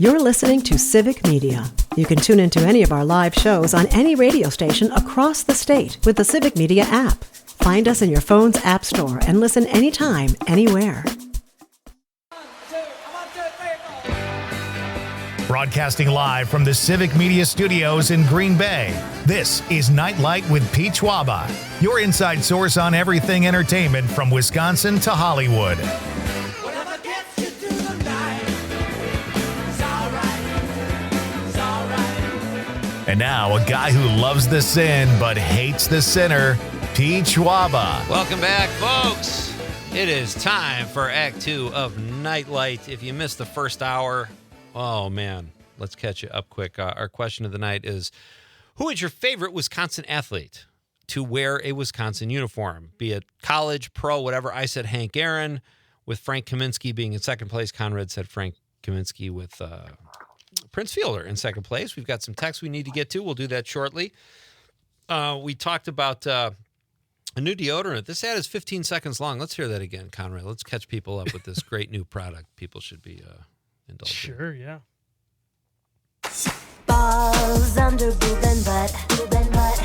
You're listening to Civic Media. You can tune into any of our live shows on any radio station across the state with the Civic Media app. Find us in your phone's app store and listen anytime, anywhere. Broadcasting live from the Civic Media Studios in Green Bay, this is Nightlight with Pete Schwaba, your inside source on everything entertainment from Wisconsin to Hollywood. And now, a guy who loves the sin but hates the sinner, Pete Schwaba. Welcome back, folks. It is time for Act 2 of Nightlight. If you missed the first hour, oh, man, let's catch you up quick. Our question of the night is, who is your favorite Wisconsin athlete to wear a Wisconsin uniform, be it college, pro, whatever? I said Hank Aaron, with Frank Kaminsky being in second place. Conrad said Frank Kaminsky with Prince Fielder in second place. We've got some texts we need to get to. We'll do that shortly. We talked about a new deodorant. This ad is 15 seconds long. Let's hear that again, Conrad. Let's catch people up with this great new product. People should be indulging. Sure, yeah. Balls under boob and butt, boob and butt.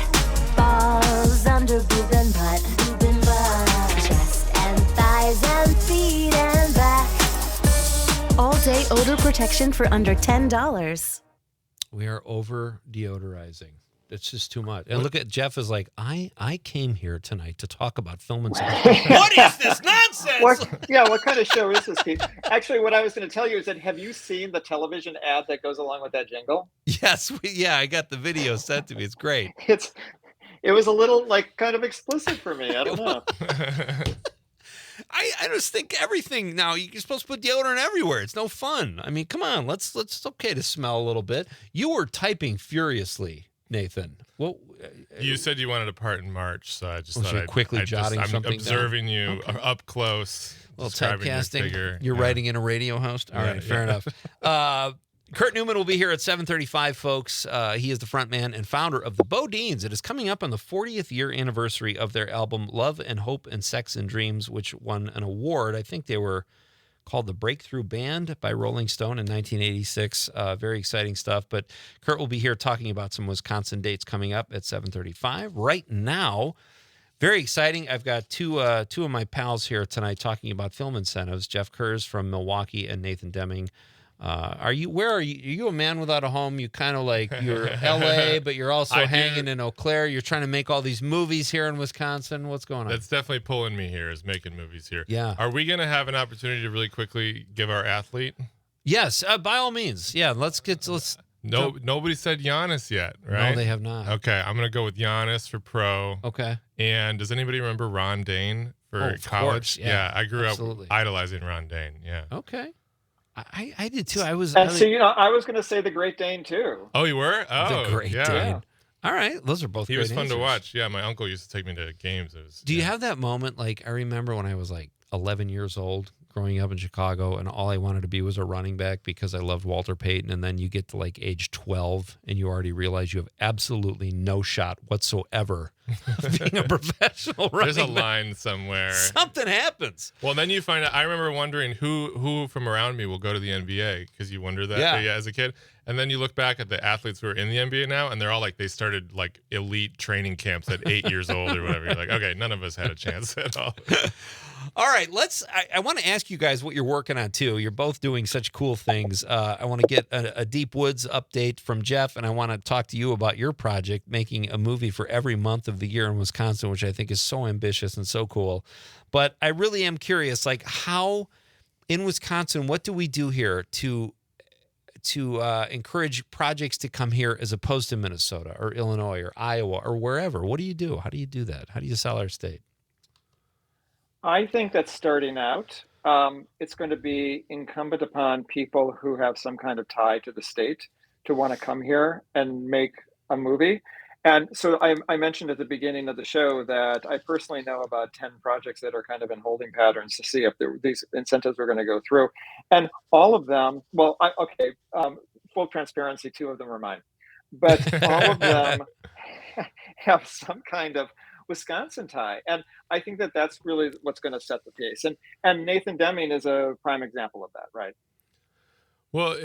Balls under boob and butt, boob and butt. Chest and thighs and feet and back. All-day odor protection for under $10. We are over deodorizing. It's just too much. And look at Jeff is like, I came here tonight to talk about film and stuff. What is this nonsense? What kind of show is this, Pete? Actually, what I was going to tell you is that have you seen the television ad that goes along with that jingle? Yes, I got the video sent to me. It's great. It was a little like kind of explicit for me. I don't know. I just think everything now, you're supposed to put deodorant everywhere. It's no fun. I mean, come on, it's okay to smell a little bit. You were typing furiously, Nathan. Well, you said you wanted a part in March, so I just thought I'd quickly jotting something I'm observing down. you up close. A little typecasting. You're writing in a radio host? All right, fair enough. Kurt Newman will be here at 7:35, folks. He is the frontman and founder of the Bodines. It is coming up on the 40th year anniversary of their album Love and Hope and Sex and Dreams, which won an award. I think they were called the Breakthrough Band by Rolling Stone in 1986. Very exciting stuff. But Kurt will be here talking about some Wisconsin dates coming up at 7:35. Right now, very exciting. I've got two of my pals here tonight talking about film incentives. Jeff Kurz from Milwaukee and Nathan Deming. Where are you? Are you a man without a home? You kind of like, you're LA, but you're also hanging in Eau Claire. You're trying to make all these movies here in Wisconsin. What's going on? That's definitely pulling me here, is making movies here. Yeah. Are we going to have an opportunity to really quickly give our athlete? Yes, by all means. Yeah, Nobody said Giannis yet, right? No, they have not. Okay, I'm going to go with Giannis for pro. Okay. And does anybody remember Ron Dane for of college? Course, yeah, I grew absolutely. up idolizing Ron Dane. Yeah. Okay. I did too. I was I was going to say the Great Dane too. Oh, you were? Oh, the Great Dane. All right, those are both. He great was fun answers. to watch. Yeah, my uncle used to take me to games. Do you have that moment? Like, I remember when I was like 11 years old, growing up in Chicago, and all I wanted to be was a running back because I loved Walter Payton. And then you get to like age 12, and you already realize you have absolutely no shot whatsoever of being a professional running There's a back. line somewhere. Something happens. Well, then you find out. I remember wondering who from around me will go to the NBA, because you wonder that as a kid. And then you look back at the athletes who are in the NBA now, and they're all like, they started like elite training camps at 8 years old or whatever. You're like, okay, none of us had a chance at all. All right, I want to ask you guys what you're working on too. You're both doing such cool things. I want to get a Deep Woods update from Jeff, and I want to talk to you about your project, making a movie for every month of the year in Wisconsin, which I think is so ambitious and so cool. But I really am curious, like, how in Wisconsin, what do we do here to encourage projects to come here as opposed to Minnesota or Illinois or Iowa or wherever? What do you do? How do you do that? How do you sell our state? I think that starting out, it's going to be incumbent upon people who have some kind of tie to the state to want to come here and make a movie. And so I mentioned at the beginning of the show that I personally know about 10 projects that are kind of in holding patterns to see if these incentives are going to go through. And all of them, full transparency, 2 of them are mine. But all of them have some kind of Wisconsin tie. And I think that that's really what's going to set the pace. And Nathan Deming is a prime example of that, right? Well,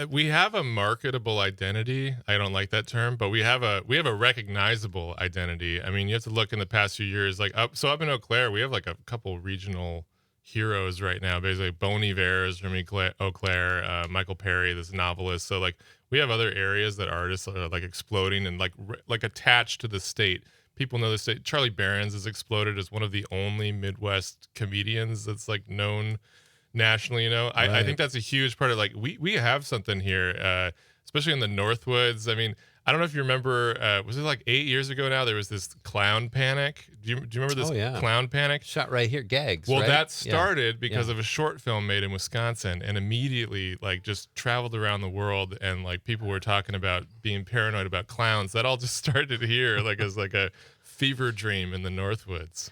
we have a marketable identity. I don't like that term, but we have a recognizable identity. I mean, you have to look in the past few years, like up in Eau Claire, we have like a couple regional heroes right now. Basically, Bon Iver, Remy Eau Claire, Michael Perry, this novelist. So like we have other areas that artists are like exploding and like attached to the state. People know the state. Charlie Berens has exploded as one of the only Midwest comedians that's like known nationally. Right. I think that's a huge part of like we have something here, especially in the Northwoods. I mean, I don't know if you remember, was it like 8 years ago now, there was this clown panic. Do you remember this clown panic? Shot right here, Gags. Well, right? that started because of a short film made in Wisconsin, and immediately like just traveled around the world, and like people were talking about being paranoid about clowns. That all just started here, like as like a fever dream in the Northwoods.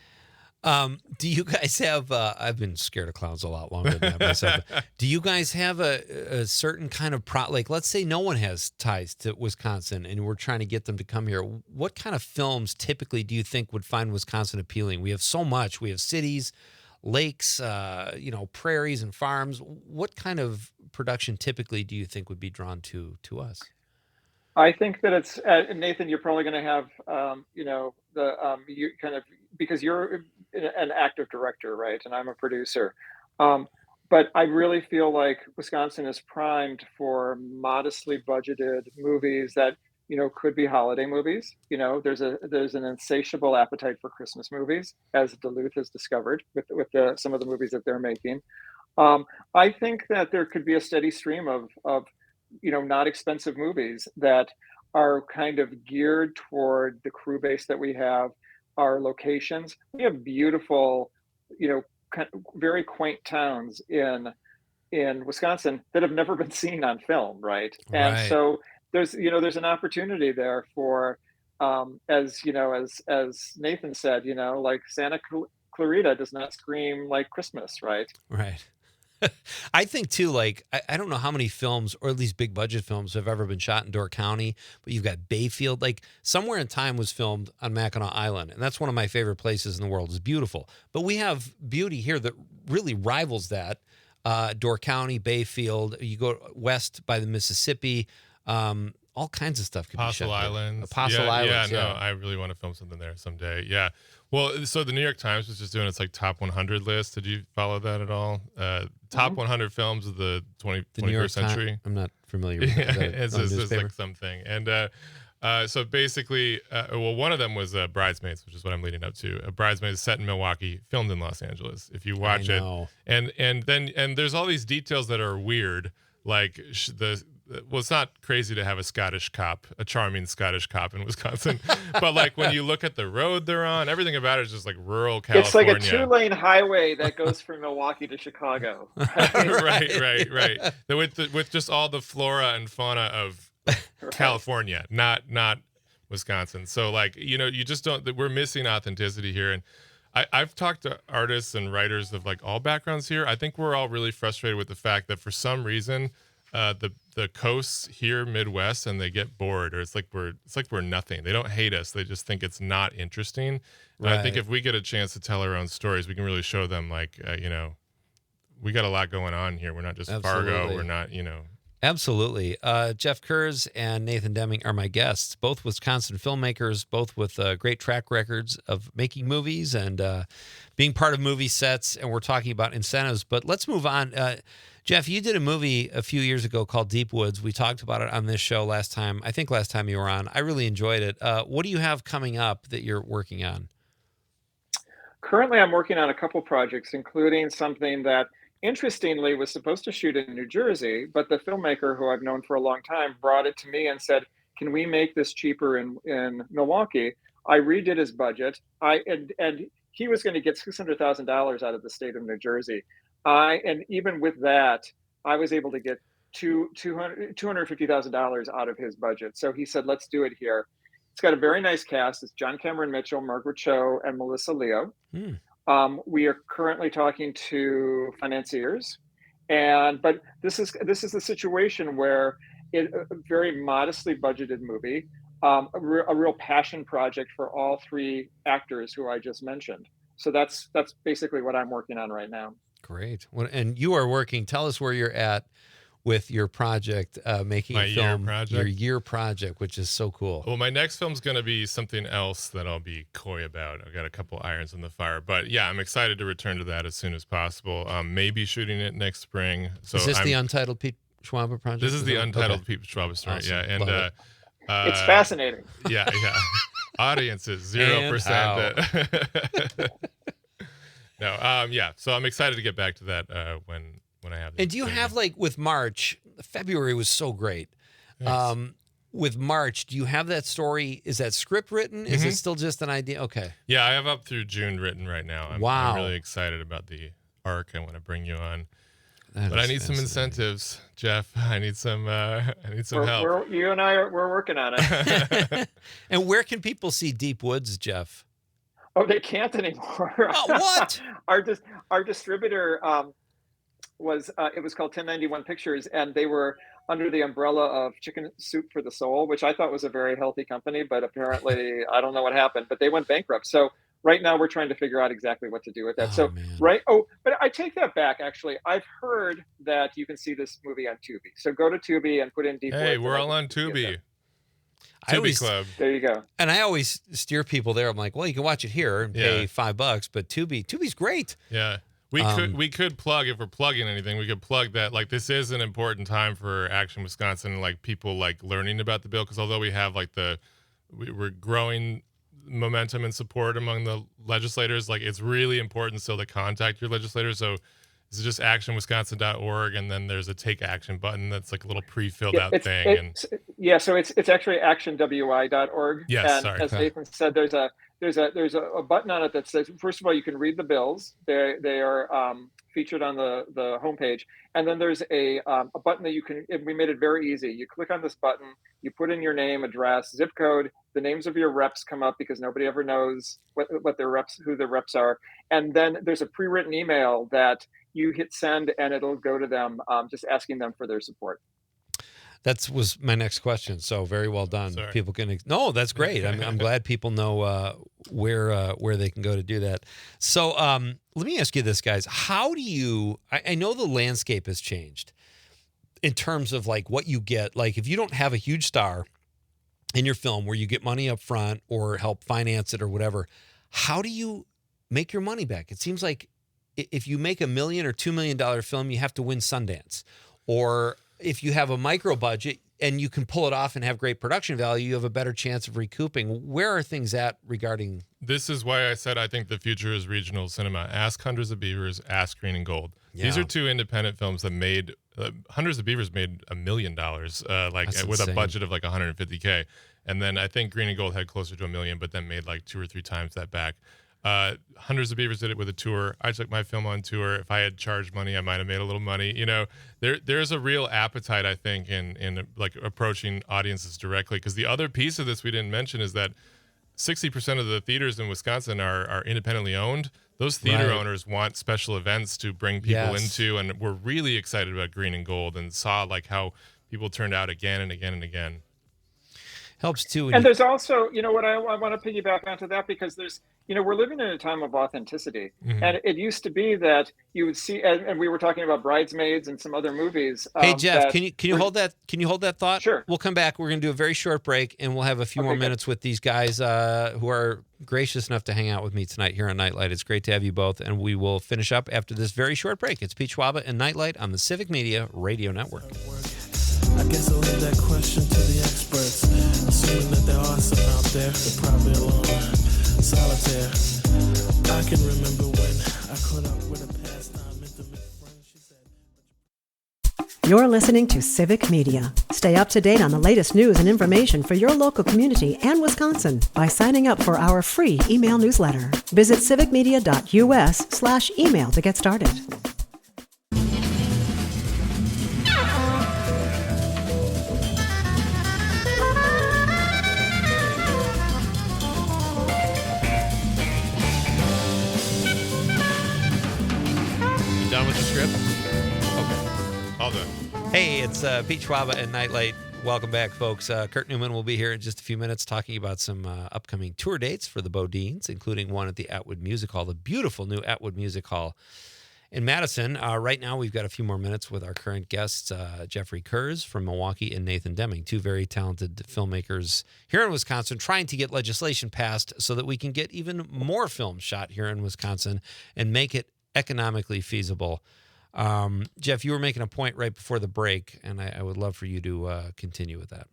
Do you guys have, I've been scared of clowns a lot longer than that myself. Do you guys have a certain kind of like, let's say no one has ties to Wisconsin and we're trying to get them to come here. What kind of films typically do you think would find Wisconsin appealing? We have so much. We have cities, lakes, prairies and farms. What kind of production typically do you think would be drawn to us? I think that it's Nathan. You're probably going to have, you kind of, because you're an active director, right? And I'm a producer. But I really feel like Wisconsin is primed for modestly budgeted movies that, could be holiday movies. There's an insatiable appetite for Christmas movies, as Duluth has discovered with some of the movies that they're making. I think that there could be a steady stream of not expensive movies that are kind of geared toward the crew base that we have, our locations. We have beautiful, very quaint towns in Wisconsin that have never been seen on film, right? And so there's an opportunity there for, as Nathan said, like Santa Clarita does not scream like Christmas, right? Right. I think too, like, I don't know how many films, or at least big budget films, have ever been shot in Door County, but you've got Bayfield. Like, Somewhere in Time was filmed on Mackinac Island, and that's one of my favorite places in the world. It's beautiful. But we have beauty here that really rivals that. Door County, Bayfield, you go west by the Mississippi, all kinds of stuff could be shot there. Apostle Islands. No, I really want to film something there someday. Yeah. Well, so the New York Times was just doing its like top 100 list. Did you follow that at all? Top 100 films of the 21st century. I'm not familiar with that. It's like something. And so basically, one of them was Bridesmaids, which is what I'm leading up to. Bridesmaids set in Milwaukee, filmed in Los Angeles. If you watch it, and there's all these details that are weird, like it's not crazy to have a charming Scottish cop in Wisconsin, but like when you look at the road they're on, everything about it is just like rural California. It's like a 2-lane highway that goes from Milwaukee to Chicago. Right. With just all the flora and fauna of California, not Wisconsin. So like, you just don't, we're missing authenticity here. And I've talked to artists and writers of like all backgrounds here. I think we're all really frustrated with the fact that for some reason, the coasts here Midwest, and they get bored, or it's like we're nothing. They don't hate us, they just think it's not interesting. And I think if we get a chance to tell our own stories, we can really show them like we got a lot going on here. We're not just Fargo, we're not Absolutely. Jeff Kurz and Nathan Deming are my guests, both Wisconsin filmmakers, both with great track records of making movies and being part of movie sets, and we're talking about incentives. But let's move on. Jeff, you did a movie a few years ago called Deep Woods. We talked about it on this show last time you were on. I really enjoyed it. What do you have coming up that you're working on? Currently, I'm working on a couple projects, including something that, interestingly, was supposed to shoot in New Jersey, but the filmmaker, who I've known for a long time, brought it to me and said, can we make this cheaper in Milwaukee? I redid his budget. And he was going to get $600,000 out of the state of New Jersey. And even with that, I was able to get $250,000 out of his budget. So he said, let's do it here. It's got a very nice cast. It's John Cameron Mitchell, Margaret Cho, and Melissa Leo. We are currently talking to financiers, but this is the situation where a very modestly budgeted movie, a real passion project for all three actors who I just mentioned. So that's basically what I'm working on right now. Great. And you are working. Tell us where you're at with your project, making My a film, your year project, which is so cool. Well, my next film's going to be something else that I'll be coy about. I've got a couple irons in the fire, but yeah, I'm excited to return to that as soon as possible. Maybe shooting it next spring. So is this the Untitled Pete Schwaber project? This is the Untitled Pete Schwaber story. Awesome. Yeah, and it's fascinating. Yeah. Audiences 0%. No, yeah. So I'm excited to get back to that when I have. And do you have, like, with March? February was so great. With March, do you have that story? Is that script written? Is it still just an idea? Okay. Yeah, I have up through June written right now. I'm really excited about the arc I want to bring you on. But I need some incentives, Jeff. I need some help. You and I we're working on it. And where can people see Deep Woods, Jeff? Oh, they can't anymore. Oh, what? Our distributor was called 1091 Pictures, and they were under the umbrella of Chicken Soup for the Soul, which I thought was a very healthy company, but apparently I don't know what happened, but they went bankrupt. So right now we're trying to figure out exactly what to do with that. But I take that back. Actually, I've heard that you can see this movie on Tubi. So go to Tubi and put in Deep Woods. Hey, we're all on Tubi. Tubi Club. There you go. And I always steer people there. I'm like, well, you can watch it here and pay $5, but Tubi's great. Yeah. We could plug, if we're plugging anything, we could plug that, like, this is an important time for Action Wisconsin, like, people, like, learning about the bill, because although we have, like, we're growing momentum and support among the legislators, like, it's really important still to contact your legislators. So this is just actionwisconsin.org, and then there's a take action button that's like a little pre-filled out thing. So it's actually actionwi.org. Yes, and sorry. As Nathan said, there's a button on it that says, first of all, you can read the bills. They are featured on the homepage, and then there's a button that you can. We made it very easy. You click on this button, you put in your name, address, zip code. The names of your reps come up because nobody ever knows who their reps are, and then there's a pre-written email that you hit send, and it'll go to them, just asking them for their support. That was my next question. So very well done. Sorry. People can. No, that's great. I'm glad people know where they can go to do that. So let me ask you this, guys. How do you? I know the landscape has changed in terms of, like, what you get. Like, if you don't have a huge star in your film where you get money up front or help finance it or whatever, how do you make your money back? It seems like if you make $1 million or $2 million film, you have to win Sundance. Or if you have a micro budget and you can pull it off and have great production value, you have a better chance of recouping. Where are things at regarding? This is why I said I think the future is regional cinema. Ask Hundreds of Beavers, ask Green and Gold. Yeah. These are two independent films that made Hundreds of Beavers made $1 million, with a budget of like $150K, and then I think Green and Gold had closer to $1 million, but then made like 2 or 3 times that back. Hundreds of Beavers did it with a tour. I took my film on tour. If I had charged money, I might have made a little money. You know, there's a real appetite, I think, in like approaching audiences directly. Because the other piece of this we didn't mention is that 60% of the theaters in Wisconsin are independently owned. Those theater owners want special events to bring people into, and we're really excited about Green and Gold, and saw like how people turned out again and again and again. Helps too. And there's also, you know, what I want to piggyback onto that, because there's, you know, we're living in a time of authenticity. Mm-hmm. And it used to be that you would see, and we were talking about Bridesmaids and some other movies. Hey, Jeff, can you hold that? Can you hold that thought? Sure. We'll come back. We're going to do a very short break, and we'll have a few more minutes with these guys who are gracious enough to hang out with me tonight here on Nightlight. It's great to have you both, and we will finish up after this very short break. It's Pete Schwaber and Nightlight on the Civic Media Radio Network. I guess I'll leave that question to the experts. Assuming that there are some out there, they're probably alone, solitaire. I can remember when I caught up with a pastime intimate friend. She said, You're listening to Civic Media. Stay up to date on the latest news and information for your local community and Wisconsin by signing up for our free email newsletter. Visit civicmedia.us/email to get started. Done with the script? Okay. All done. Hey, it's Pete Schwaber and Nightlight. Welcome back, folks. Kurt Newman will be here in just a few minutes talking about some upcoming tour dates for the Bodines, including one at the Atwood Music Hall, the beautiful new Atwood Music Hall. in Madison. Right now, we've got a few more minutes with our current guests, Jeffrey Kurz from Milwaukee and Nathan Deming, two very talented filmmakers here in Wisconsin, trying to get legislation passed so that we can get even more films shot here in Wisconsin and make it economically feasible. Jeff, you were making a point right before the break, and I would love for you to continue with that.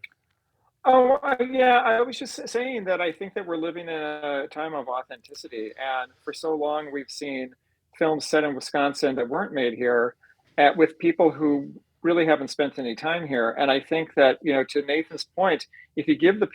Oh, yeah. I was just saying that I think that we're living in a time of authenticity. And for so long, we've seen films set in Wisconsin that weren't made here with people who really haven't spent any time here. And I think that, to Nathan's point, if you give the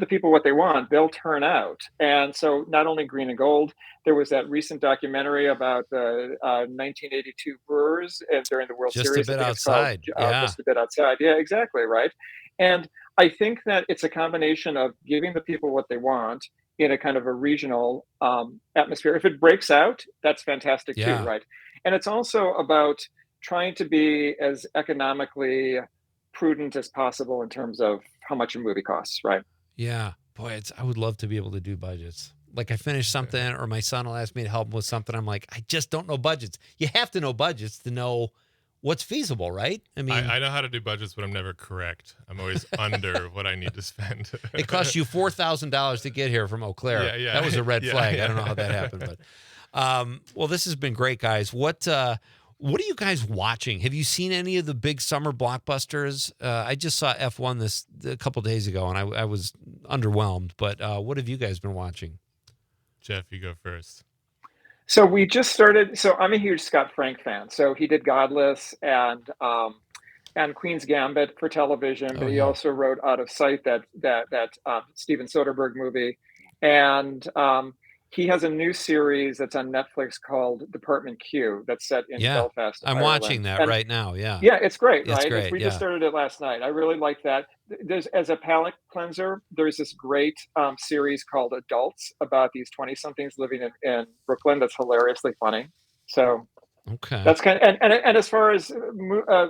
people what they want, they'll turn out. And so not only Green and Gold, there was that recent documentary about the 1982 Brewers during the World Series. Just a bit outside. Just a bit outside. Yeah, exactly. Right. And I think that it's a combination of giving the people what they want in a kind of a regional atmosphere. If it breaks out, that's fantastic too, right? And it's also about trying to be as economically prudent as possible in terms of how much a movie costs, right? Yeah. Boy, I would love to be able to do budgets. Like I finish something or my son will ask me to help him with something. I'm like, I just don't know budgets. You have to know budgets to know what's feasible, right? I mean, I know how to do budgets, but I'm never correct. I'm always under what I need to spend. It cost you $4,000 to get here from Eau Claire. Yeah. That was a red flag. I don't know how that happened, but well, this has been great, guys. What are you guys watching? Have you seen any of the big summer blockbusters? I just saw F1 a couple days ago, and I was underwhelmed. But what have you guys been watching? Jeff, you go first. So we just started. So I'm a huge Scott Frank fan. So he did Godless and Queen's Gambit for television, but he also wrote Out of Sight, that Steven Soderbergh movie, and he has a new series that's on Netflix called Department Q that's set in Belfast, I'm Ireland. watching that right now. Yeah, it's great, right? Great, we just started it last night. I really like that. As a palate cleanser, there's this great series called Adults about these 20-somethings living in Brooklyn that's hilariously funny. So okay, that's kind of, and as far as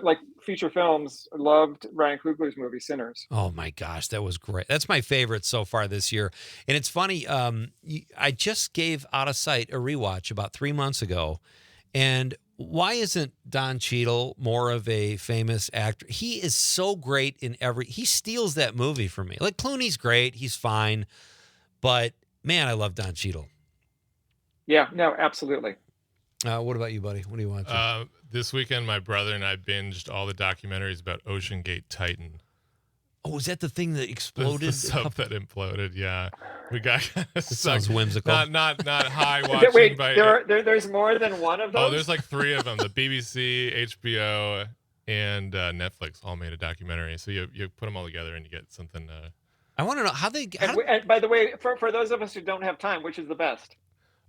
like feature films, loved Ryan Coogler's movie Sinners. Oh my gosh, that was great. That's my favorite so far this year. And it's funny, I just gave Out of Sight a rewatch about 3 months ago, and why isn't Don Cheadle more of a famous actor? He is so great in he steals that movie for me. Like Clooney's great, he's fine, but man, I love Don Cheadle. Yeah, no, absolutely. What about you, buddy? What are you watching? This weekend, my brother and I binged all the documentaries about Ocean Gate Titan. Oh, is that the thing that exploded? The sub that imploded, yeah. We got sounds whimsical. Not high watching. Wait, there's more than one of those? Oh, there's like 3 of them. The BBC, HBO, and Netflix all made a documentary. So you put them all together and you get something. I want to know how they. And by the way, for those of us who don't have time, which is the best?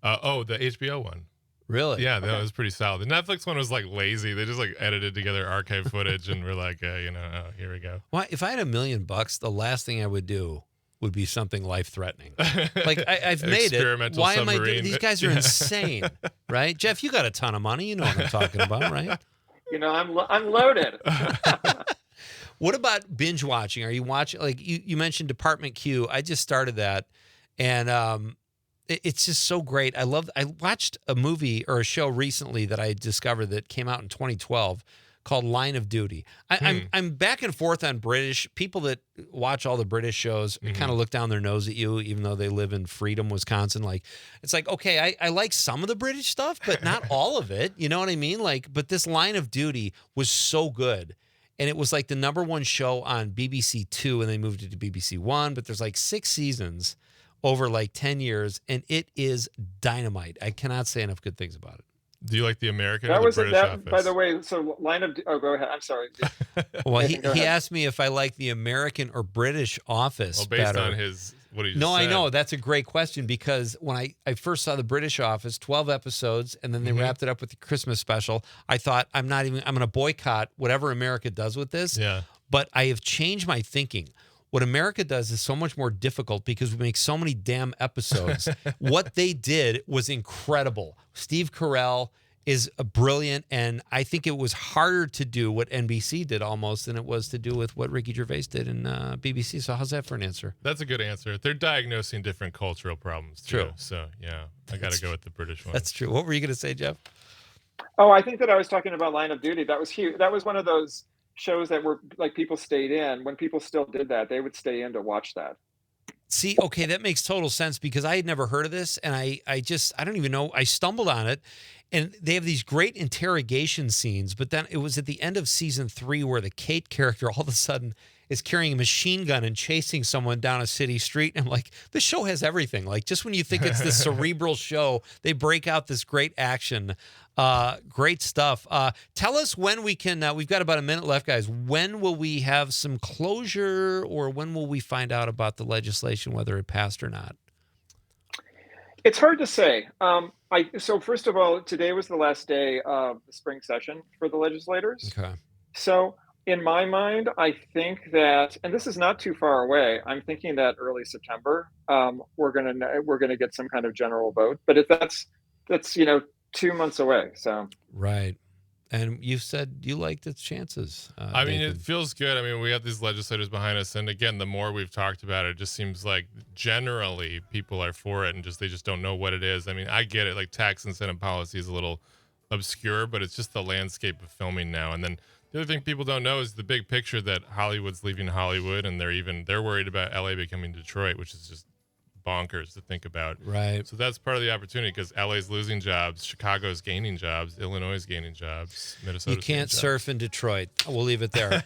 The HBO one. Really? Yeah, that was pretty solid. The Netflix one was like lazy. They just like edited together archive footage and were like, here we go. Well, if I had $1 million, the last thing I would do would be something life-threatening. Like I've made it. Why am I doing? These guys are insane, right? Jeff, you got a ton of money. You know what I'm talking about, right? I'm loaded. What about binge watching? Are you watching? Like you mentioned Department Q. I just started that, and it's just so great. I watched a movie or a show recently that I discovered that came out in 2012 called Line of Duty. I'm back and forth on British. People that watch all the British shows kind of look down their nose at you, even though they live in Freedom, Wisconsin. Like, it's like, okay, I like some of the British stuff, but not all of it. You know what I mean? Like, but this Line of Duty was so good. And it was like the #1 show on BBC 2, and they moved it to BBC 1, but there's like 6 seasons over like 10 years, and it is dynamite. I cannot say enough good things about it. Do you like the American or the British office? By the way, so go ahead. I'm sorry. Well, he asked me if I like the American or British Office based better. on what he just No, said. I know. That's a great question, because when I first saw the British Office, 12 episodes, and then they wrapped it up with the Christmas special, I thought, I'm going to boycott whatever America does with this. Yeah. But I have changed my thinking. What America does is so much more difficult because we make so many damn episodes. What they did was incredible. Steve Carell is brilliant, and I think it was harder to do what NBC did almost than it was to do with what Ricky Gervais did in BBC. So how's that for an answer? That's a good answer. They're diagnosing different cultural problems too. True. So yeah, I got to go with the British one. That's true. What were you going to say, Jeff? Oh, I think that I was talking about Line of Duty. That was huge. That was one of those shows that were like people stayed in. When people still did that, they would stay in to watch that. See, okay, that makes total sense because I had never heard of this, and I don't even know. I stumbled on it, and they have these great interrogation scenes, but then it was at the end of season 3 where the Kate character all of a sudden is carrying a machine gun and chasing someone down a city street. And I'm like, this show has everything. Like, just when you think it's this cerebral show, they break out this great action. Great stuff. Tell us when we can, we've got about a minute left, guys. When will we have some closure, or when will we find out about the legislation, whether it passed or not? It's hard to say. So first of all, today was the last day of the spring session for the legislators. Okay. So in my mind, I think that, and this is not too far away, I'm thinking that early September, we're gonna get some kind of general vote. But if that's 2 months away. So right. And you said you liked its chances. I mean, it feels good. I mean, we got these legislators behind us, and again, the more we've talked about it, it just seems like generally people are for it, and they just don't know what it is. I mean, I get it. Like tax incentive policy is a little obscure, but it's just the landscape of filming now. And then the other thing people don't know is the big picture that Hollywood's leaving Hollywood, and they're worried about LA becoming Detroit, which is just bonkers to think about. Right. So that's part of the opportunity because LA's losing jobs, Chicago's gaining jobs, Illinois is gaining jobs, Minnesota. You can't surf in Detroit. We'll leave it there.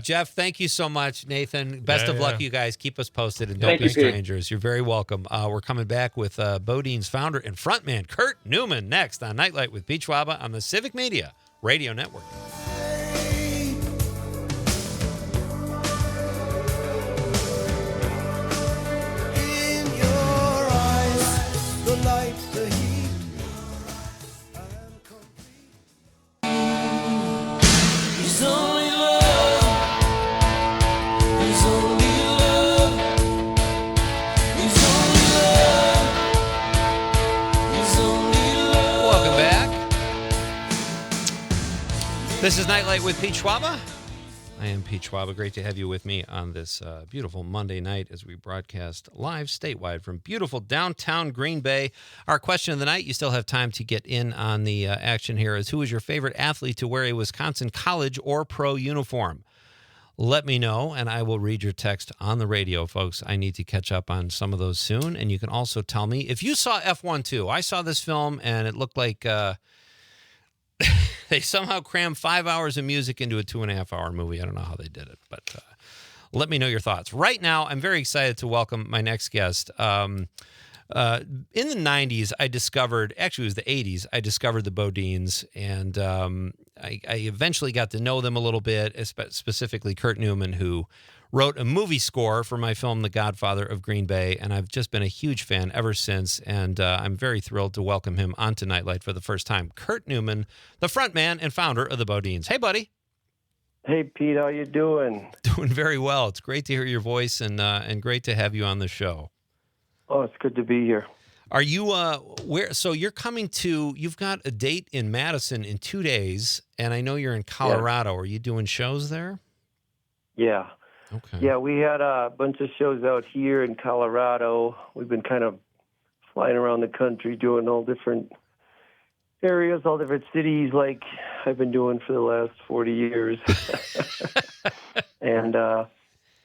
Jeff, thank you so much. Nathan, best of luck, you guys. Keep us posted and don't be strangers. You're very welcome. We're coming back with BoDean's founder and frontman Kurt Newman next on Nightlight with Pete Schwaba on the Civic Media Radio Network. This is Nightlight with Pete Schwaba. I am Pete Schwaba. Great to have you with me on this beautiful Monday night as we broadcast live statewide from beautiful downtown Green Bay. Our question of the night, you still have time to get in on the action here, is who is your favorite athlete to wear a Wisconsin college or pro uniform? Let me know, and I will read your text on the radio, folks. I need to catch up on some of those soon. And you can also tell me if you saw F1-2. I saw this film, and it looked like... they somehow crammed 5 hours of music into a 2.5-hour movie. I don't know how they did it, but let me know your thoughts. Right now, I'm very excited to welcome my next guest. In the 90s, I discovered, actually it was the 80s, I discovered the BoDeans, and I eventually got to know them a little bit, specifically Kurt Newman, who wrote a movie score for my film, The Godfather of Green Bay, and I've just been a huge fan ever since, and I'm very thrilled to welcome him onto Nightlight for the first time. Kurt Newman, the frontman and founder of the BoDeans. Hey, buddy. Hey, Pete, how you doing? Doing very well. It's great to hear your voice, and great to have you on the show. Oh, it's good to be here. Are you, so you're coming to, you've got a date in Madison in 2 days, and I know you're in Colorado. Yeah. Are you doing shows there? Yeah. Okay. Yeah, we had a bunch of shows out here in Colorado. We've been kind of flying around the country doing all different areas, all different cities, like I've been doing for the last 40 years. And,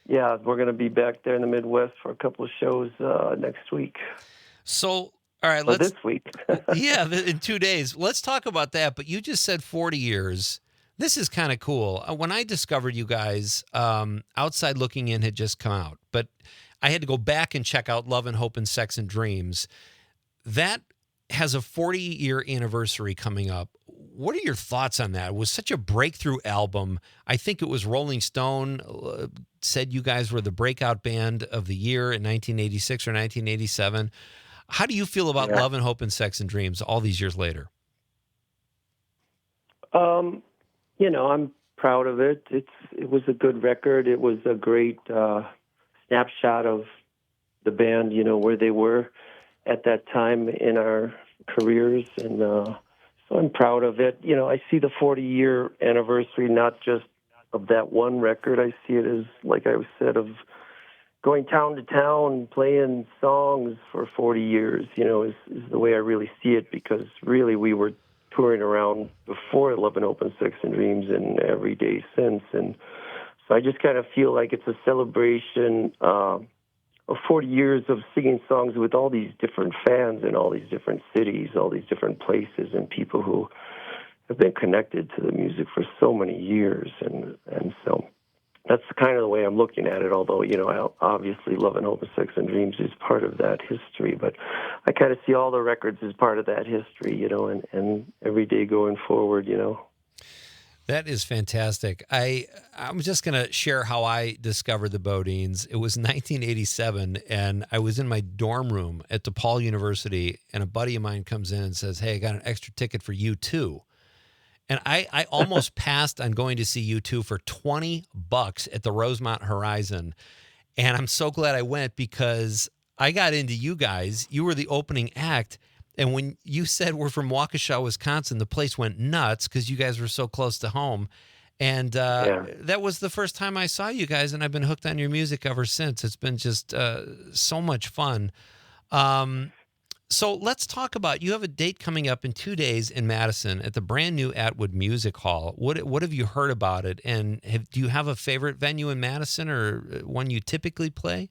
yeah, we're going to be back there in the Midwest for a couple of shows next week. So, all right, let's... this week. Yeah, in 2 days. Let's talk about that. But you just said 40 years. This is kind of cool. When I discovered you guys, Outside Looking In had just come out, but I had to go back and check out Love and Hope and Sex and Dreams. That has a 40-year anniversary coming up. What are your thoughts on that? It was such a breakthrough album. I think it was Rolling Stone said you guys were the breakout band of the year in 1986 or 1987. How do you feel about Love and Hope and Sex and Dreams all these years later? You know, I'm proud of it. It was a good record. It was a great snapshot of the band, you know, where they were at that time in our careers. And so I'm proud of it. You know, I see the 40-year anniversary not just of that one record. I see it as, like I said, of going town to town, playing songs for 40 years, you know, is the way I really see it, because really we were touring around before Love and Open Sex and Dreams and every day since. And so I just kind of feel like it's a celebration of 40 years of singing songs with all these different fans in all these different cities, all these different places, and people who have been connected to the music for so many years. And so that's kind of the way I'm looking at it, although, obviously Love and Open Sex and Dreams is part of that history. But I kind of see all the records as part of that history, and every day going forward, That is fantastic. I'm just going to share how I discovered the Bodines. It was 1987, and I was in my dorm room at DePaul University, and a buddy of mine comes in and says, "Hey, I got an extra ticket for U2." And I almost passed on going to see U2 for $20 at the Rosemont Horizon. And I'm so glad I went because I got into you guys. You were the opening act. And when you said we're from Waukesha, Wisconsin, the place went nuts because you guys were so close to home. And that was the first time I saw you guys, and I've been hooked on your music ever since. It's been just so much fun. So let's talk about, you have a date coming up in 2 days in Madison at the brand new Atwood Music Hall. What have you heard about it? And do you have a favorite venue in Madison or one you typically play?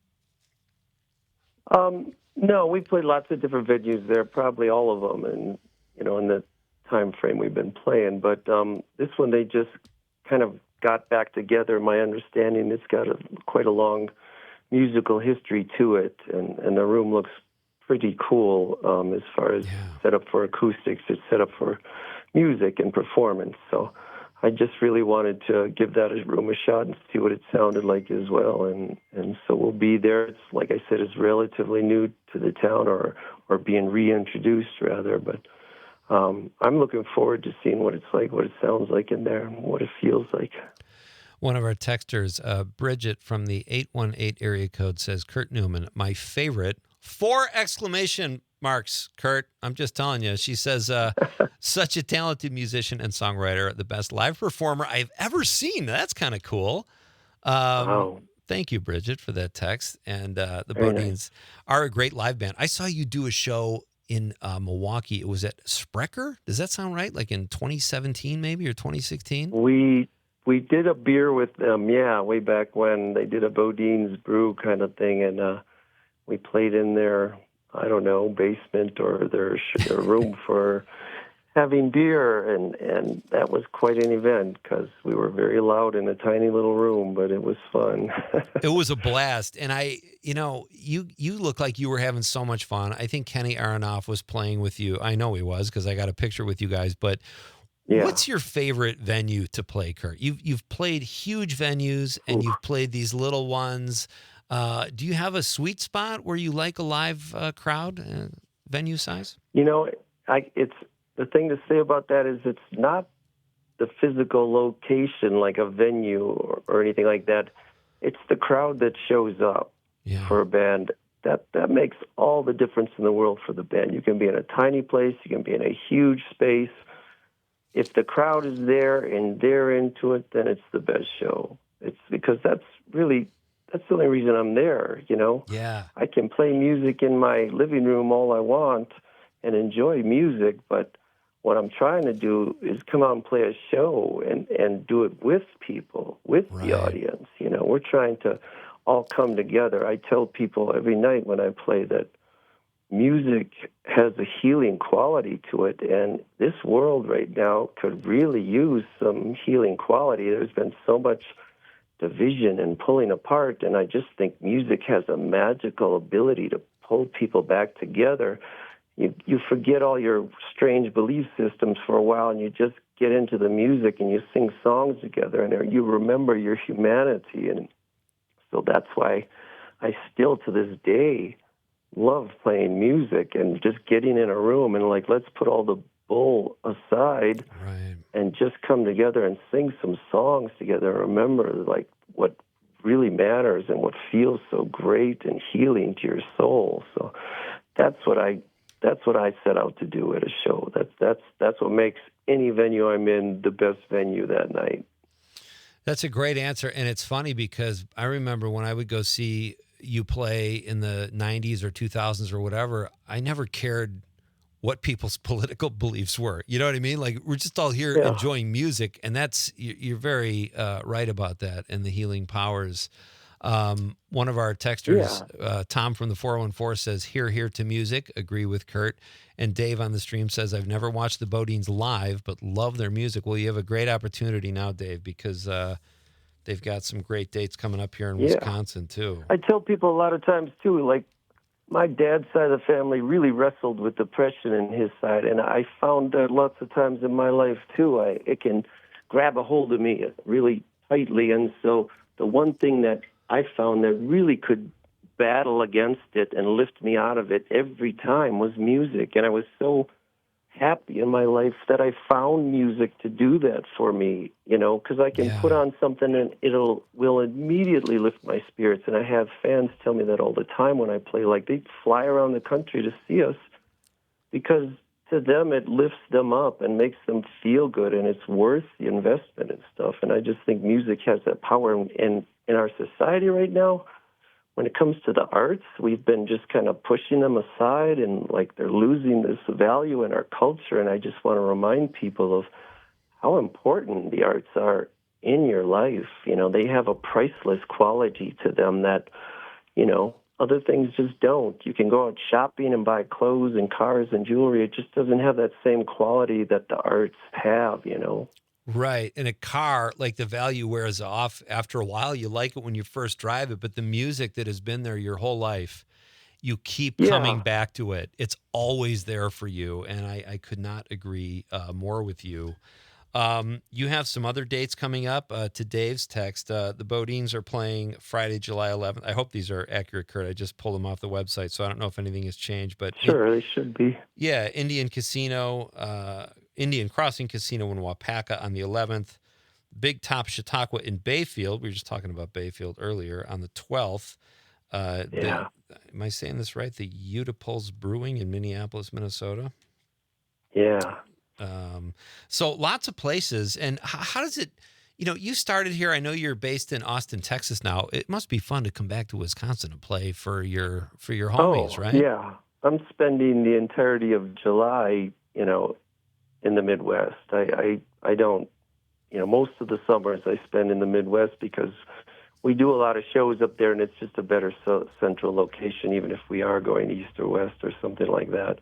No, we played lots of different venues there, probably all of them, and in the time frame we've been playing. But this one, they just kind of got back together. My understanding, it's got quite a long musical history to it, and the room looks pretty cool as far as set up for acoustics. It's set up for music and performance. So I just really wanted to give that room a shot and see what it sounded like as well. And so we'll be there. It's, like I said, it's relatively new to the town or being reintroduced, rather. But I'm looking forward to seeing what it's like, what it sounds like in there, and what it feels like. One of our texters, Bridget from the 818 area code, says, Kurt Newman, my favorite, 4 exclamation marks, Kurt. I'm just telling you. She says, such a talented musician and songwriter, the best live performer I've ever seen. That's kind of cool. Wow. Thank you, Bridget, for that text. And the Bodines are a great live band. I saw you do a show in Milwaukee. It was at Sprecher. Does that sound right? Like in 2017 maybe, or 2016? We did a beer with them, way back when. They did a Bodines brew kind of thing, and we played in their, I don't know, basement or their room for having beer, and that was quite an event because we were very loud in a tiny little room, but it was fun. It was a blast, and you look like you were having so much fun. I think Kenny Aronoff was playing with you. I know he was because I got a picture with you guys, but what's your favorite venue to play, Kurt? You've played huge venues, and you've played these little ones. Do you have a sweet spot where you like a live crowd, venue size? It's the thing to say about that is it's not the physical location like a venue or anything like that. It's the crowd that shows up for a band. That makes all the difference in the world for the band. You can be in a tiny place, you can be in a huge space. If the crowd is there and they're into it, then it's the best show. It's because that's the only reason I'm there, Yeah. I can play music in my living room all I want and enjoy music, but what I'm trying to do is come out and play a show and do it with people, with the audience. We're trying to all come together. I tell people every night when I play that music has a healing quality to it, and this world right now could really use some healing quality. There's been so much division and pulling apart, and I just think music has a magical ability to pull people back together. You forget all your strange belief systems for a while, and you just get into the music and you sing songs together, and you remember your humanity. And so that's why I still to this day love playing music and just getting in a room and let's put all the bull aside and just come together and sing some songs together and remember what really matters and what feels so great and healing to your soul. So that's what I set out to do at a show. That's what makes any venue I'm in the best venue that night. That's a great answer, and it's funny because I remember when I would go see you play in the 90s or 2000s or whatever, I never cared what people's political beliefs were. You know what I mean? Like, we're just all here enjoying music, and you're very right about that and the healing powers. One of our texters, Tom from the 414, says, "Hear to music." Agree with Kurt. And Dave on the stream says, "I've never watched the Bodines live, but love their music." Well, you have a great opportunity now, Dave, because they've got some great dates coming up here in Wisconsin, too. I tell people a lot of times, too, like, my dad's side of the family really wrestled with depression in his side, and I found that lots of times in my life, too, it can grab a hold of me really tightly. And so the one thing that I found that really could battle against it and lift me out of it every time was music. And I was so happy in my life that I found music to do that for me, because I can put on something and will immediately lift my spirits. And I have fans tell me that all the time when I play. Like, they fly around the country to see us because to them it lifts them up and makes them feel good, and it's worth the investment and stuff. And I just think music has that power. And in our society right now, when it comes to the arts, we've been just kind of pushing them aside, and like they're losing this value in our culture. And I just want to remind people of how important the arts are in your life. They have a priceless quality to them that, other things just don't. You can go out shopping and buy clothes and cars and jewelry. It just doesn't have that same quality that the arts have, Right. In a car, like, the value wears off after a while. You like it when you first drive it, but the music that has been there your whole life, you keep coming back to it. It's always there for you. And I could not agree more with you. You have some other dates coming up. To Dave's text, the Bodines are playing Friday, July 11th. I hope these are accurate, Kurt. I just pulled them off the website, so I don't know if anything has changed. But sure, they should be. Yeah, Indian Crossing Casino in Wapaka on the 11th. Big Top Chautauqua in Bayfield. We were just talking about Bayfield earlier on the 12th. Am I saying this right? The Utapulse Brewing in Minneapolis, Minnesota. Yeah. So lots of places. And how does it, you started here. I know you're based in Austin, Texas now. It must be fun to come back to Wisconsin to play for your homies, right? Yeah. I'm spending the entirety of July, in the Midwest. I don't, most of the summers I spend in the Midwest because we do a lot of shows up there, and it's just a better central location, even if we are going east or west or something like that.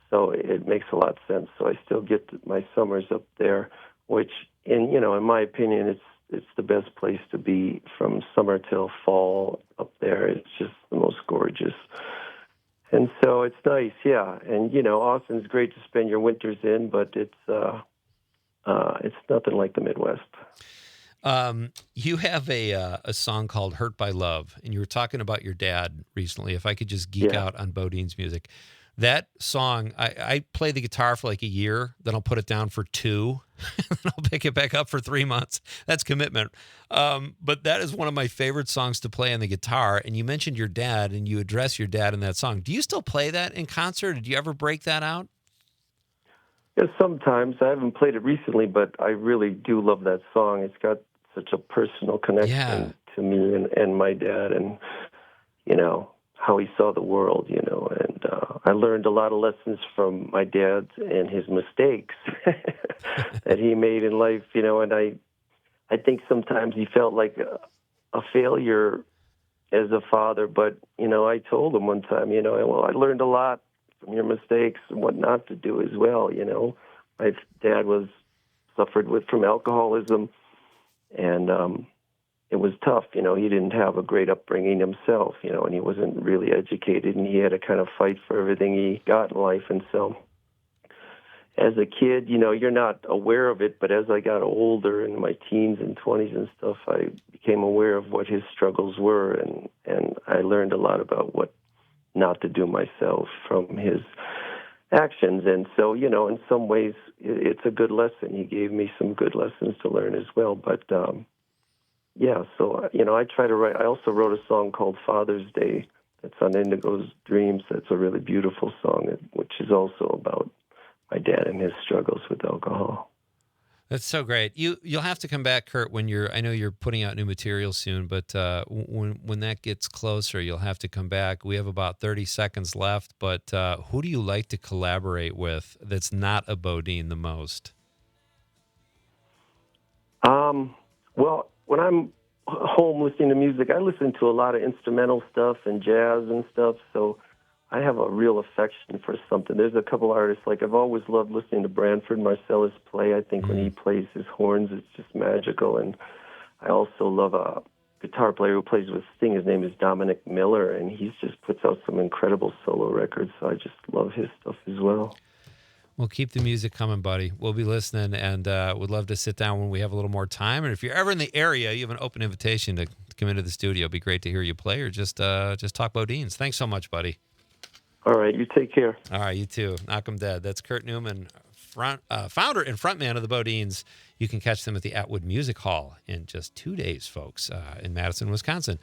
So it makes a lot of sense. So I still get my summers up there, which, in my opinion, it's the best place to be from summer till fall up there. It's just the most gorgeous. And so it's nice, yeah. And, Austin's great to spend your winters in, but it's nothing like the Midwest. You have a song called Hurt by Love, and you were talking about your dad recently. If I could just geek out on Bodines music. That song, I play the guitar for like a year, then I'll put it down for 2, and then I'll pick it back up for 3 months. That's commitment. But that is one of my favorite songs to play on the guitar. And you mentioned your dad, and you address your dad in that song. Do you still play that in concert? Did you ever break that out? Yeah, sometimes. I haven't played it recently, but I really do love that song. It's got such a personal connection to me and my dad, and, how he saw the world, and I learned a lot of lessons from my dad and his mistakes that he made in life, and I think sometimes he felt like a failure as a father, but, I told him one time, I learned a lot from your mistakes and what not to do as well, My dad suffered from alcoholism, and it was tough. He didn't have a great upbringing himself, and he wasn't really educated, and he had to kind of fight for everything he got in life. And so as a kid, you're not aware of it, but as I got older in my teens and 20s and stuff, I became aware of what his struggles were, and I learned a lot about what not to do myself from his actions. And so, in some ways, it's a good lesson. He gave me some good lessons to learn as well. But, so, I try to write. I also wrote a song called Father's Day that's on Indigo's Dreams. That's a really beautiful song, which is also about my dad and his struggles with alcohol. That's so great. You'll have to come back, Kurt, when I know you're putting out new material soon, but when that gets closer, you'll have to come back. We have about 30 seconds left, but who do you like to collaborate with that's not a Bodine the most? Well, when I'm home listening to music, I listen to a lot of instrumental stuff and jazz and stuff, so I have a real affection for something. There's a couple artists, like I've always loved listening to Branford Marsalis play. I think when he plays his horns, it's just magical. And I also love a guitar player who plays with Sting. His name is Dominic Miller, and he just puts out some incredible solo records, so I just love his stuff as well. Well, keep the music coming, buddy. We'll be listening, and would love to sit down when we have a little more time. And if you're ever in the area, you have an open invitation to come into the studio. It'd be great to hear you play or just talk Bodines. Thanks so much, buddy. All right, you take care. All right, you too. Knock 'em dead. That's Kurt Newman, founder and frontman of the Bodines. You can catch them at the Atwood Music Hall in just 2 days, folks, in Madison, Wisconsin.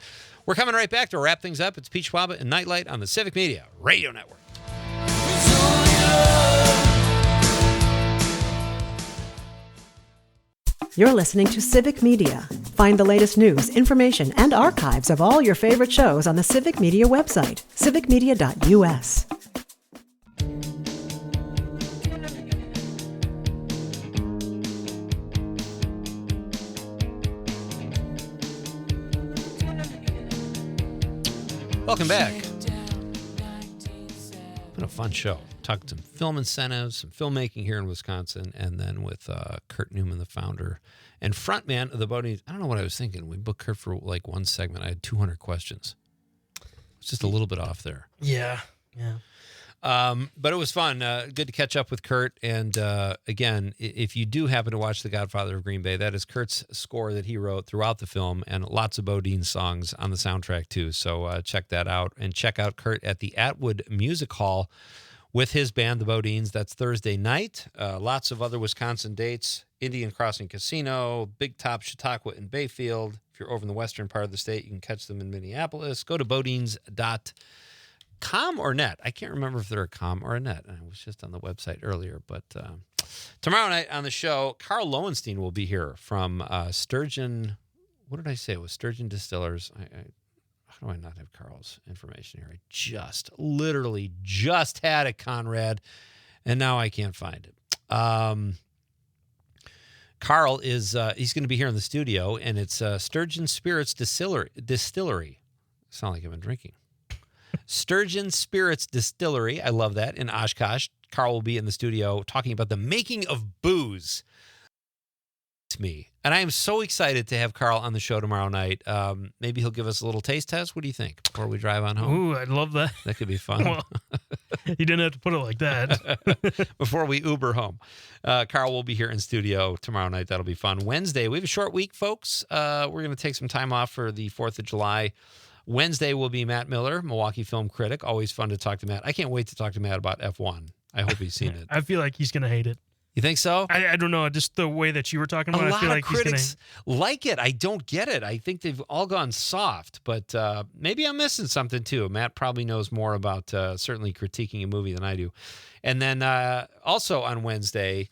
We're coming right back to wrap things up. It's Pete Schwaba and Nightlight on the Civic Media Radio Network. You're listening to Civic Media. Find the latest news, information, and archives of all your favorite shows on the Civic Media website, civicmedia.us. Welcome back. Been a fun show. Talked some film incentives, some filmmaking here in Wisconsin, and then with Kurt Newman, the founder and frontman of the Bodines. I don't know what I was thinking. We booked Kurt for like one segment. I had 200 questions. It's just a little bit off there. Yeah. But it was fun. Good to catch up with Kurt. And again, if you do happen to watch The Godfather of Green Bay, that is Kurt's score that he wrote throughout the film, and lots of Bodine songs on the soundtrack too. So check that out, and check out Kurt at the Atwood Music Hall with his band, the Bodines. That's Thursday night. Lots of other Wisconsin dates: Indian Crossing Casino, Big Top, Chautauqua, and Bayfield. If you're over in the western part of the state, you can catch them in Minneapolis. Go to bodines.com or net. I can't remember if they're a com or a net. I was just on the website earlier. But tomorrow night on the show, Carl Lowenstein will be here from Sturgeon. What did I say? It was Sturgeon Distillers. How do I not have Carl's information here? I literally just had it, Conrad, and now I can't find it. Carl is, he's going to be here in the studio, and it's Sturgeon Spirits Distillery. Sound like I've been drinking. Sturgeon Spirits Distillery. I love that, in Oshkosh. Carl will be in the studio talking about the making of booze. It's me. And I am so excited to have Carl on the show tomorrow night. Maybe he'll give us a little taste test. What do you think before we drive on home? Ooh, I'd love that. That could be fun. Well, you didn't have to put it like that. Before we Uber home. Carl will be here in studio tomorrow night. That'll be fun. Wednesday, we have a short week, folks. We're going to take some time off for the 4th of July. Wednesday will be Matt Miller, Milwaukee film critic. Always fun to talk to Matt. I can't wait to talk to Matt about F1. I hope he's seen it. I feel like he's going to hate it. You think so? I don't know. Just the way that you were talking about, I feel like critics like it. I don't get it. I think they've all gone soft, but maybe I'm missing something too. Matt probably knows more about certainly critiquing a movie than I do. And then also on Wednesday,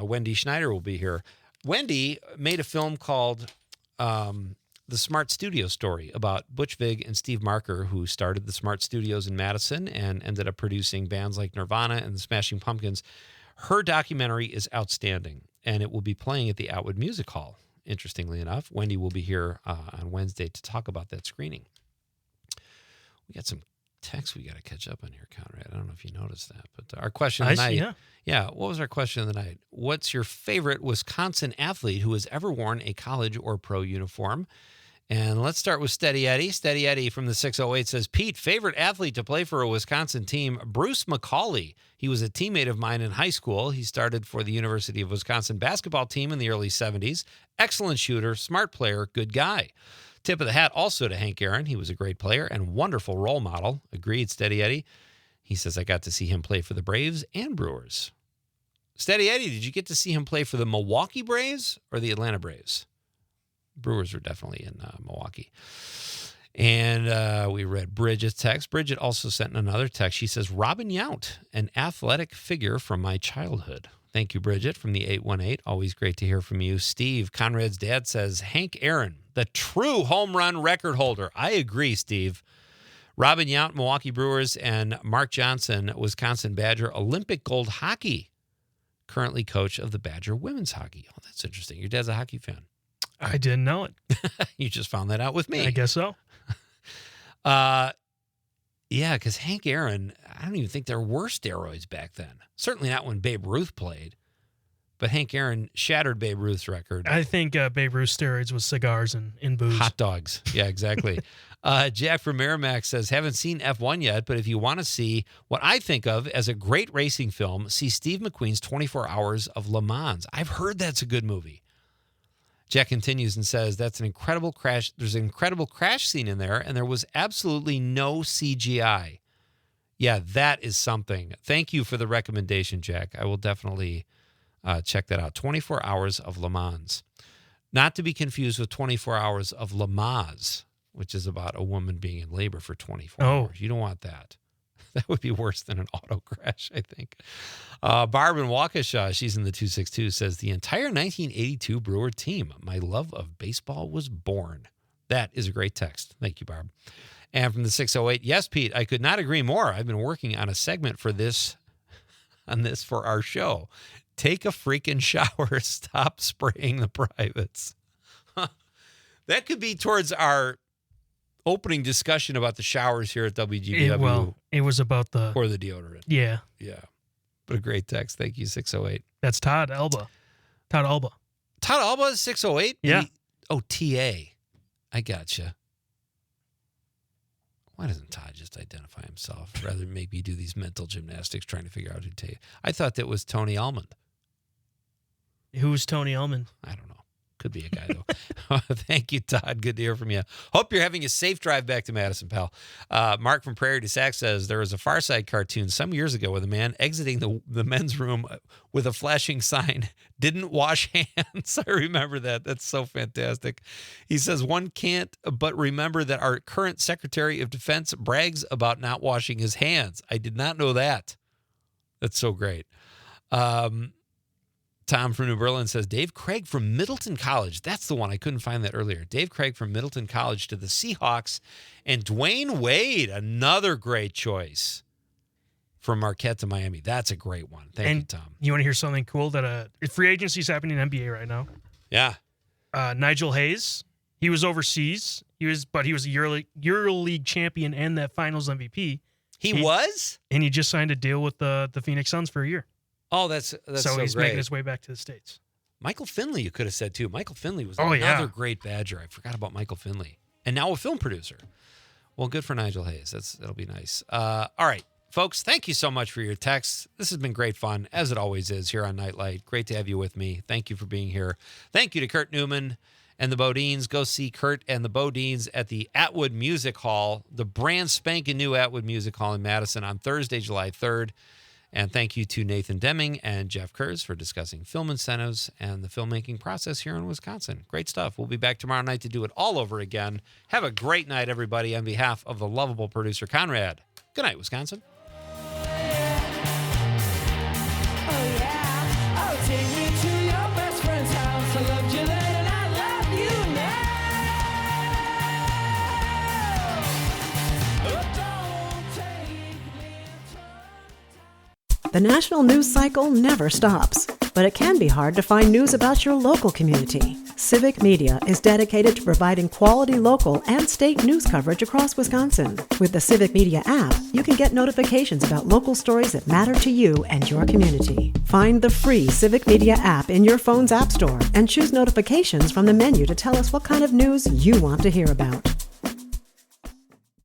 Wendy Schneider will be here. Wendy made a film called The Smart Studio Story about Butch Vig and Steve Marker, who started the Smart Studios in Madison and ended up producing bands like Nirvana and the Smashing Pumpkins. Her documentary is outstanding, and it will be playing at the Atwood Music Hall, interestingly enough. Wendy will be here on Wednesday to talk about that screening. We got some texts we got to catch up on here, Conrad. I don't know if you noticed that, but our question of the night. Yeah, what was our question of the night? What's your favorite Wisconsin athlete who has ever worn a college or pro uniform? And let's start with Steady Eddie. Steady Eddie from the 608 says, Pete, favorite athlete to play for a Wisconsin team, Bruce McCauley. He was a teammate of mine in high school. He started for the University of Wisconsin basketball team in the early 70s. Excellent shooter, smart player, good guy. Tip of the hat also to Hank Aaron. He was a great player and wonderful role model. Agreed, Steady Eddie. He says, I got to see him play for the Braves and Brewers. Steady Eddie, did you get to see him play for the Milwaukee Braves or the Atlanta Braves? Brewers are definitely in Milwaukee. And we read Bridget's text. Bridget also sent another text. She says, Robin Yount, an athletic figure from my childhood. Thank you, Bridget, from the 818. Always great to hear from you. Steve, Conrad's dad, says, Hank Aaron, the true home run record holder. I agree, Steve. Robin Yount, Milwaukee Brewers, and Mark Johnson, Wisconsin Badger, Olympic gold hockey. Currently coach of the Badger women's hockey. Oh, that's interesting. Your dad's a hockey fan. I didn't know it. You just found that out with me. I guess so. Yeah, because Hank Aaron, I don't even think there were steroids back then. Certainly not when Babe Ruth played. But Hank Aaron shattered Babe Ruth's record. I think Babe Ruth's steroids was cigars and booze. Hot dogs. Yeah, exactly. Jack from Merrimack says, haven't seen F1 yet, but if you want to see what I think of as a great racing film, see Steve McQueen's 24 Hours of Le Mans. I've heard that's a good movie. Jack continues and says, that's an incredible crash. There's an incredible crash scene in there, and there was absolutely no CGI. Yeah, that is something. Thank you for the recommendation, Jack. I will definitely check that out. 24 Hours of Le Mans. Not to be confused with 24 Hours of Lamaze, which is about a woman being in labor for 24 hours. You don't want that. That would be worse than an auto crash, I think. Barb in Waukesha, she's in the 262, says, the entire 1982 Brewer team, my love of baseball was born. That is a great text. Thank you, Barb. And from the 608, yes, Pete, I could not agree more. I've been working on a segment for this for our show. Take a freaking shower. Stop spraying the privates. That could be towards our opening discussion about the showers here at WGBW. It was about the... Or the deodorant. Yeah. Yeah. But a great text. Thank you, 608. That's Todd Alba. Todd Alba is 608? Yeah. TA. I gotcha. Why doesn't Todd just identify himself rather than make me do these mental gymnastics trying to figure out who TA? I thought that was Tony Almond. Who's Tony Almond? I don't know. Could be a guy, though. Thank you, Todd. Good to hear from you. Hope you're having a safe drive back to Madison, pal. Mark from Prairie du Sac says, there was a Far Side cartoon some years ago with a man exiting the men's room with a flashing sign, didn't wash hands. I remember that. That's so fantastic. He says, one can't but remember that our current Secretary of Defense brags about not washing his hands. I did not know that. That's so great. Tom from New Berlin says, Dave Craig from Middleton College. That's the one. I couldn't find that earlier. Dave Craig from Middleton College to the Seahawks. And Dwayne Wade, another great choice from Marquette to Miami. That's a great one. Thank you, Tom. You want to hear something cool? That free agency is happening in NBA right now. Yeah. Nigel Hayes, he was overseas. He was a EuroLeague champion and that Finals MVP. He was? And he just signed a deal with the Phoenix Suns for a year. Oh, that's so he's great. making his way back to the States. Michael Finley, you could have said, too. Michael Finley was another great Badger. I forgot about Michael Finley. And now a film producer. Well, good for Nigel Hayes. That'll be nice. All right, folks, thank you so much for your texts. This has been great fun, as it always is here on Nightlight. Great to have you with me. Thank you for being here. Thank you to Kurt Newman and the Bodines. Go see Kurt and the Bodines at the Atwood Music Hall, the brand spanking new Atwood Music Hall in Madison on Thursday, July 3rd. And thank you to Nathan Deming and Jeff Kurz for discussing film incentives and the filmmaking process here in Wisconsin. Great stuff. We'll be back tomorrow night to do it all over again. Have a great night, everybody. On behalf of the lovable producer, Conrad, good night, Wisconsin. The national news cycle never stops, but it can be hard to find news about your local community. Civic Media is dedicated to providing quality local and state news coverage across Wisconsin. With the Civic Media app, you can get notifications about local stories that matter to you and your community. Find the free Civic Media app in your phone's app store and choose notifications from the menu to tell us what kind of news you want to hear about.